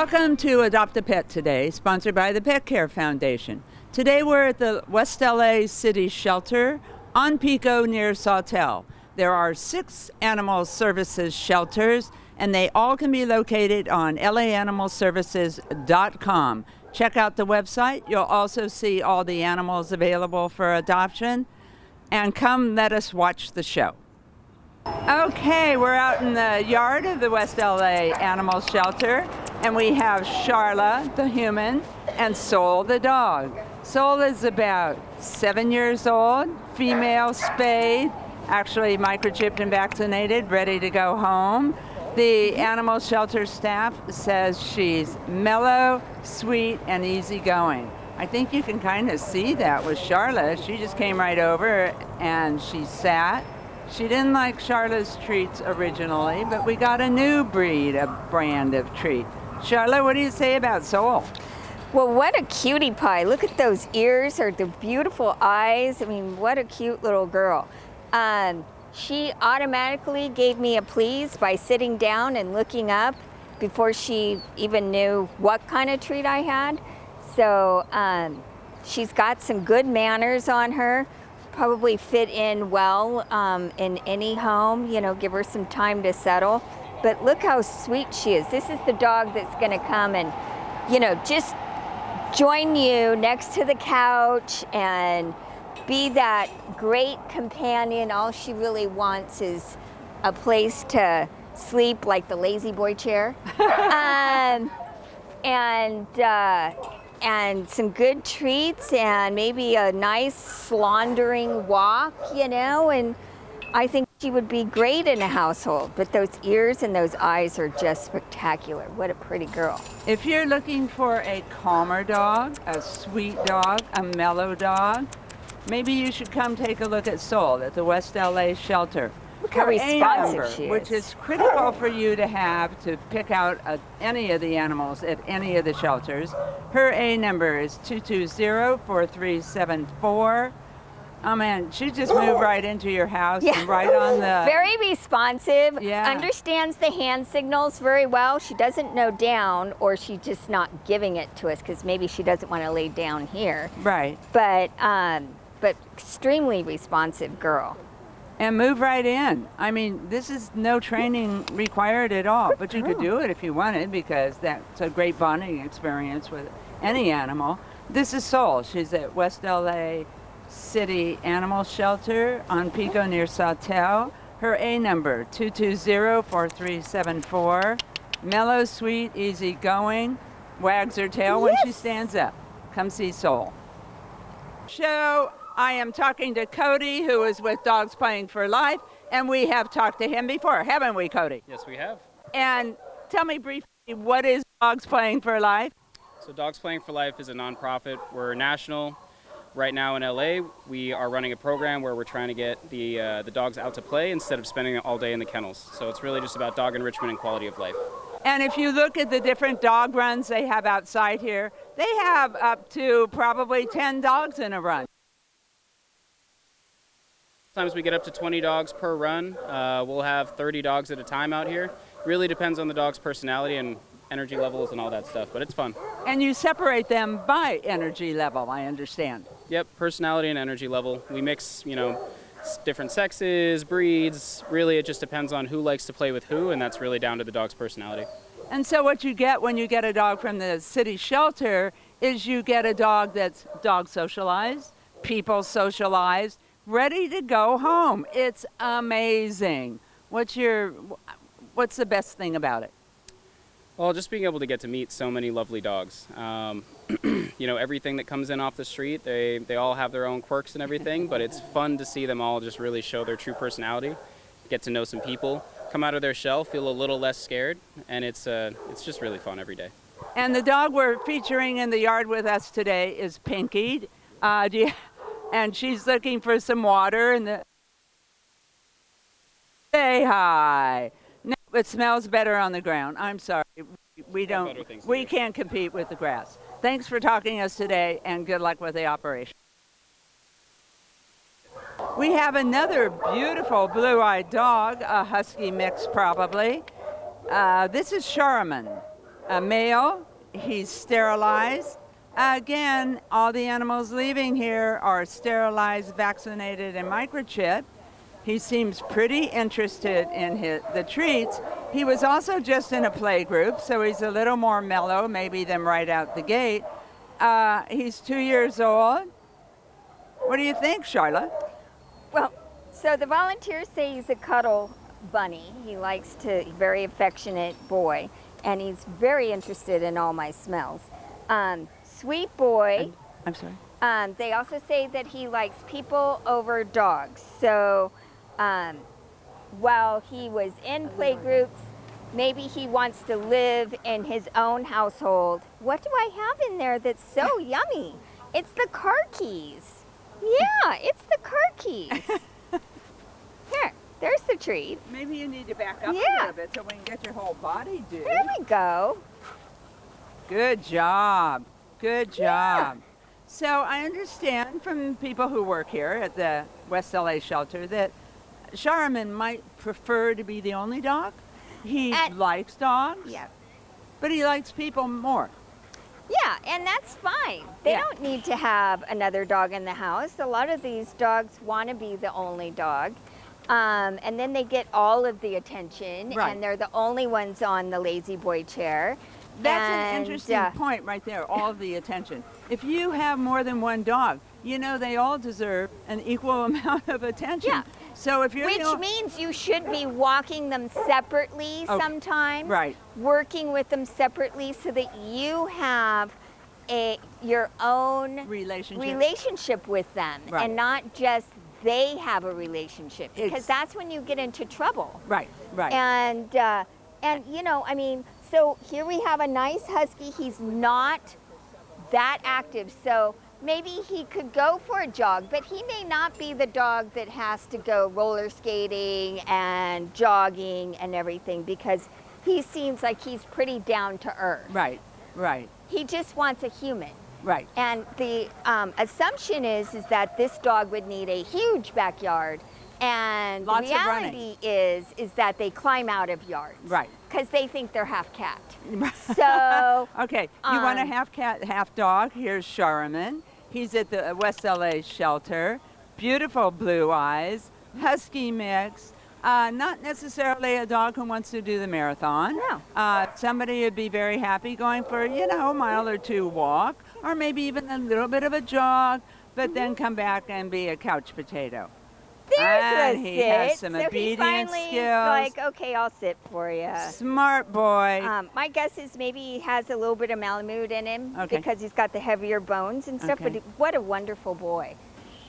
Welcome to Adopt a Pet Today, sponsored by the Pet Care Foundation. Today we're at the West LA City Shelter on Pico near Sawtelle. There are 6 animal services shelters, and they all can be located on laanimalservices.com. Check out the website. You'll also see all the animals available for adoption. And come let us watch the show. Okay, we're out in the yard of the West LA Animal Shelter, and we have Sharla, the human, and Soul, the dog. Soul is about 7 years old, female, spayed, actually microchipped and vaccinated, ready to go home. The animal shelter staff says she's mellow, sweet, and easygoing. I think you can kind of see that with Sharla. She just came right over and she sat. She didn't like Sharla's treats originally, but we got a new breed, a brand of treat. Sharla, what do you say about Soul? Well, what a cutie pie. Look at those ears, or the beautiful eyes. I mean, what a cute little girl. She automatically gave me a please by sitting down and looking up before she even knew what kind of treat I had. So she's got some good manners on her. Probably fit in well in any home, you know, give her some time to settle. But look how sweet she is. This is the dog that's gonna come and, you know, just join you next to the couch and be that great companion. All she really wants is a place to sleep, like the lazy boy chair. And some good treats and maybe a nice slaundering walk, you know, and I think she would be great in a household. But those ears and those eyes are just spectacular. What a pretty girl. If you're looking for a calmer dog, a sweet dog, a mellow dog, maybe you should come take a look at Soul at the West LA Shelter. Look how responsive number, she is. which is critical for you to have to pick out any of the animals at any of the shelters. Her A number is 220-4374. Oh man, she just moved right into your house and right on the... Very responsive, Yeah. Understands the hand signals very well. She doesn't know down, or she's just not giving it to us because maybe she doesn't want to lay down here. Right. But extremely responsive girl. And move right in. I mean, this is no training required at all, but you could do it if you wanted, because that's a great bonding experience with any animal. This is Soul. She's at West LA City Animal Shelter on Pico near Sawtelle. Her A number, 220-4374. Mellow, sweet, easygoing. Wags her tail when she stands up. Come see Soul. Show. I am talking to Cody, who is with Dogs Playing for Life, and we have talked to him before, haven't we, Cody? Yes, we have. And tell me briefly, what is Dogs Playing for Life? So Dogs Playing for Life is a nonprofit. We're national. Right now in LA, we are running a program where we're trying to get the dogs out to play instead of spending all day in the kennels. So it's really just about dog enrichment and quality of life. And if you look at the different dog runs they have outside here, they have up to probably 10 dogs in a run. Sometimes we get up to 20 dogs per run. We'll have 30 dogs at a time out here. Really depends on the dog's personality and energy levels and all that stuff, but it's fun. And you separate them by energy level, I understand. Yep, personality and energy level. We mix, you know, different sexes, breeds. Really, it just depends on who likes to play with who, and that's really down to the dog's personality. And so what you get when you get a dog from the city shelter is you get a dog that's dog socialized, people socialized, ready to go home. It's amazing. What's the best thing about it? Well, just being able to get to meet so many lovely dogs. You know, everything that comes in off the street, they all have their own quirks and everything, but it's fun to see them all just really show their true personality, get to know some people, come out of their shell, feel a little less scared, and it's just really fun every day. And the dog we're featuring in the yard with us today is Pinky. And she's looking for some water. Say hi. No, it smells better on the ground. I'm sorry. We can't compete with the grass. Thanks for talking to us today, and good luck with the operation. We have another beautiful blue-eyed dog, a husky mix probably. This is Charmin. a male. He's sterilized. Again, all the animals leaving here are sterilized, vaccinated, and microchipped. He seems pretty interested in the treats. He was also just in a play group, so he's a little more mellow, maybe than right out the gate. He's 2 years old. What do you think, Charlotte? Well, so the volunteers say he's a cuddle bunny. He likes to, very affectionate boy, and he's very interested in all my smells. Sweet boy. I'm sorry. They also say that he likes people over dogs. So while he was in playgroups, maybe he wants to live in his own household. What do I have in there that's so yummy? It's the car keys. Yeah, it's the car keys. Here, there's the treat. Maybe you need to back up a Yeah. little bit so we can get your whole body, dude. There we go. Good job. Good job. So I understand from people who work here at the West LA shelter that Charmin might prefer to be the only dog. He And- likes dogs, Yeah. but he likes people more. Yeah, and that's fine. They Yeah. don't need to have another dog in the house. A lot of these dogs want to be the only dog. And then they get all of the attention, Right. and they're the only ones on the lazy boy chair. That's And, an interesting point right there, all the attention. If you have more than one dog, you know they all deserve an equal amount of attention. Yeah. So if you're Which the only- means you should be walking them separately Okay. sometimes. Right. Working with them separately so that you have your own relationship with them, Right. and not just they have a relationship, because Ex- that's when you get into trouble. Right, right. And you know, I mean, so here we have a nice husky. He's not that active, so maybe he could go for a jog, but he may not be the dog that has to go roller skating and jogging and everything, because he seems like he's pretty down to earth. Right, right, He just wants a human. right. And the assumption is that this dog would need a huge backyard, and Lots the of running. reality is that they climb out of yards, Right. Because they think they're half cat. So Okay, you want a Um, half cat, half dog? Here's Charmin. He's at the West LA shelter. Beautiful blue eyes, husky mix. Not necessarily a dog who wants to do the marathon. No. Somebody would be very happy going for, a mile or two walk, or maybe even a little bit of a jog, but then come back and be a couch potato. there's And a he sit. has some So he obedience finally is skills. like, okay, I'll sit for you. Smart boy. My guess is maybe he has a little bit of Malamute in him, Okay. because he's got the heavier bones and stuff. Okay. But what a wonderful boy.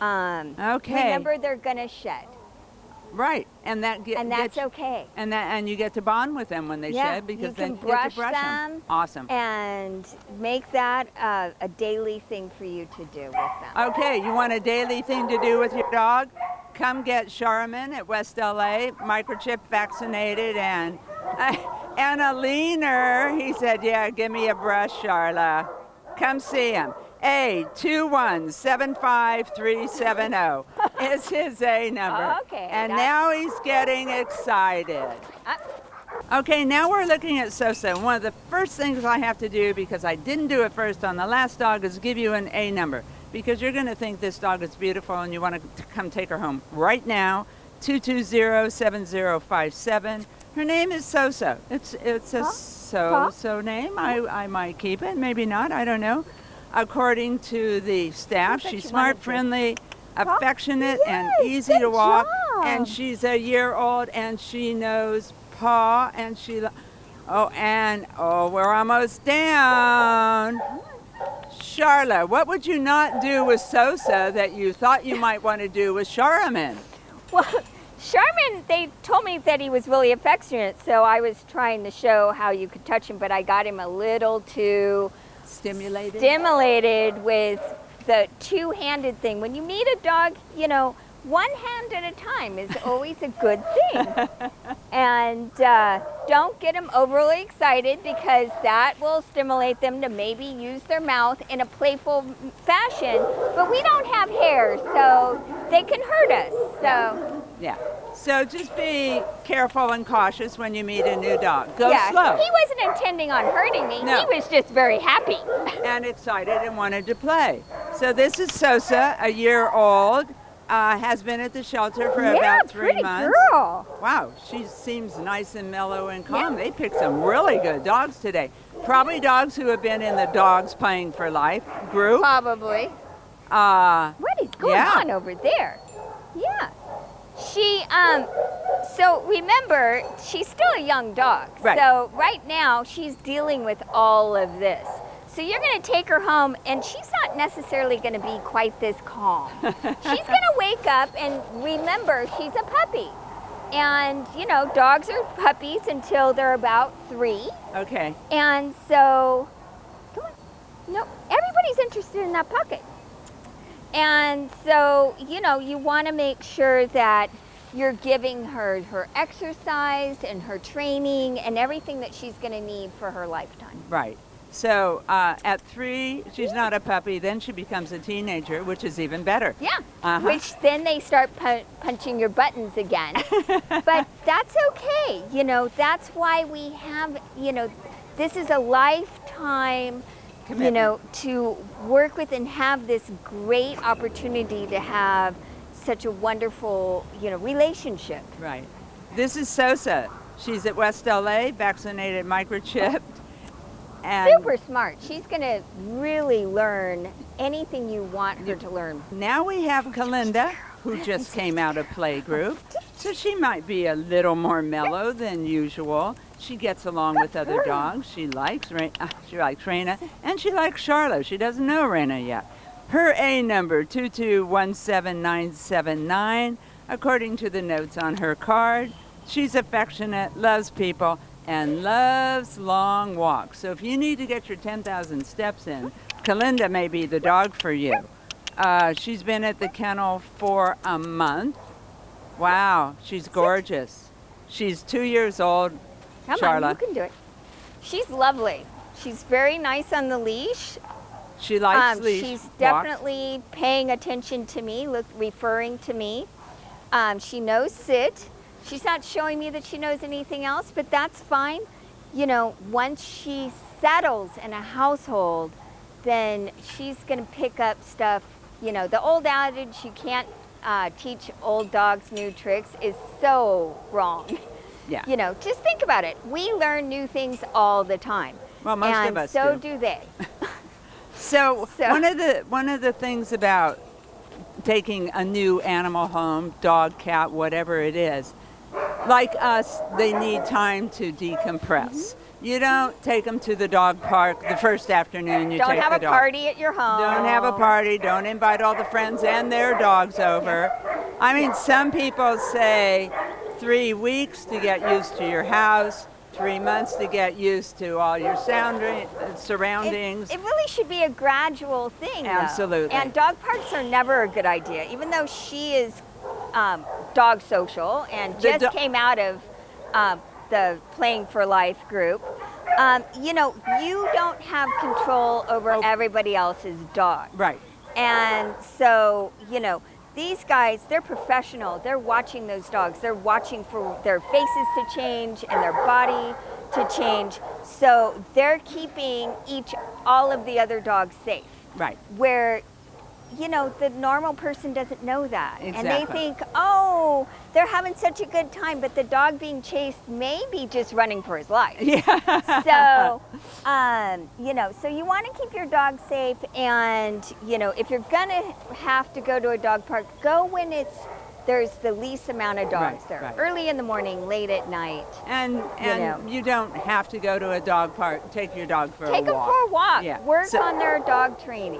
Okay. Remember, they're gonna shed, Right, and that and that's okay. and you get to bond with them when they Yeah, shed, because you then can you get to brush brush them. them. Awesome. And make that a daily thing for you to do with them. Okay, you want a daily thing to do with your dog? Come get Charmin at West LA, microchip vaccinated and a leaner. He said, "Yeah, give me a brush, Charla. Come see him." A2175370 is his A number. Okay, And that's- now he's getting excited. Uh, Okay, now we're looking at Sosa. One of the first things I have to do, because I didn't do it first on the last dog, is give you an A number, because you're going to think this dog is beautiful and you want to come take her home right now. 220-7057. Her name is Sosa. It's a so name. I might keep it, maybe not. I don't know. According to the staff, bet she's you smart, wanted to- friendly, affectionate, and Yes, easy to good walk. job. And she's a year old, and she knows paw, and we're almost down. Charla, what would you not do with Sosa that you thought you might want to do with Charmin? Well, Charmin, they told me that he was really affectionate, so I was trying to show how you could touch him, but I got him a little too Stimulated? stimulated with the two-handed thing. When you meet a dog, one hand at a time is always a good thing. And don't get them overly excited, because that will stimulate them to maybe use their mouth in a playful fashion. But we don't have hair, so they can hurt us. So Yeah. So just be careful and cautious when you meet a new dog. Go yeah, slow. he wasn't intending on hurting me. No. He was just very happy. And excited and wanted to play. So this is Sosa, a year old, has been at the shelter for yeah, about 3 pretty months. girl. Wow, she seems nice and mellow and calm. Yeah. They picked some really good dogs today. Probably dogs who have been in the Dogs Playing for Life group. Probably. What is going Yeah. on over there? Yeah. She, so remember, she's still a young dog. Right. So right now, she's dealing with all of this. So you're going to take her home, and she's not necessarily going to be quite this calm. She's going to wake up, and remember, she's a puppy. And, you know, dogs are puppies until they're about 3. Okay. And so, come on. No, everybody's interested in that pocket. And so, you know, you want to make sure that you're giving her her exercise and her training and everything that she's going to need for her lifetime. Right. So at 3, she's not a puppy. Then she becomes a teenager, which is even better. Yeah. Uh-huh. Which then they start punching your buttons again. But that's okay. You know, that's why we have, you know, this is a lifetime, you Commitment. know, to work with and have this great opportunity to have such a wonderful, you know, relationship. Right. This is Sosa. She's at West LA, vaccinated, microchipped. And Super smart. She's going to really learn anything you want her to learn. now we have Kalinda, who just came out of playgroup. So she might be a little more mellow than usual. She gets along with other dogs. She likes Raina, and she likes Charlotte. She doesn't know Raina yet. Her A number, 2217979, according to the notes on her card. She's affectionate, loves people, and loves long walks. So if you need to get your 10,000 steps in, Kalinda may be the dog for you. She's been at the kennel for a month. Wow, she's gorgeous. She's 2 years old. Come Charla. on, you can do it. She's lovely. She's very nice on the leash. She likes leash She's walks. definitely paying attention to me, referring to me. She knows sit. She's not showing me that she knows anything else, but that's fine. You know, once she settles in a household, then she's going to pick up stuff. You know, the old adage, you can't teach old dogs new tricks, is so wrong. Yeah. You know, just think about it. We learn new things all the time. Well, most and of us so do. they. So So- one of the things about taking a new animal home, dog, cat, whatever it is, like us, they need time to decompress. You don't take them to the dog park the first afternoon you Don't take have the a dog. party at your home. Don't have a party. Don't invite all the friends and their dogs over. I mean, some people say 3 weeks to get used to your house, 3 months to get used to all your surroundings. It really should be a gradual thing, though. Absolutely. And dog parks are never a good idea, even though she is dog social and The just came out of the Playing for Life group. You know, you don't have control over everybody else's dog. Right. And so, you know, these guys, they're professional. They're watching those dogs. They're watching for their faces to change and their body to change. So they're keeping all of the other dogs safe. Right. Where, you know, the normal person doesn't know that. And they Exactly. think, oh, they're having such a good time, but the dog being chased may be just running for his life. Yeah. So, you know, so you want to keep your dog safe, and, you know, if you're going to have to go to a dog park, go when there's the least amount of dogs Right, there. right. Early in the morning, late at night. And you don't have to go to a dog park. Take your dog for Take a them walk. for a walk. Yeah. Work So- on their dog training.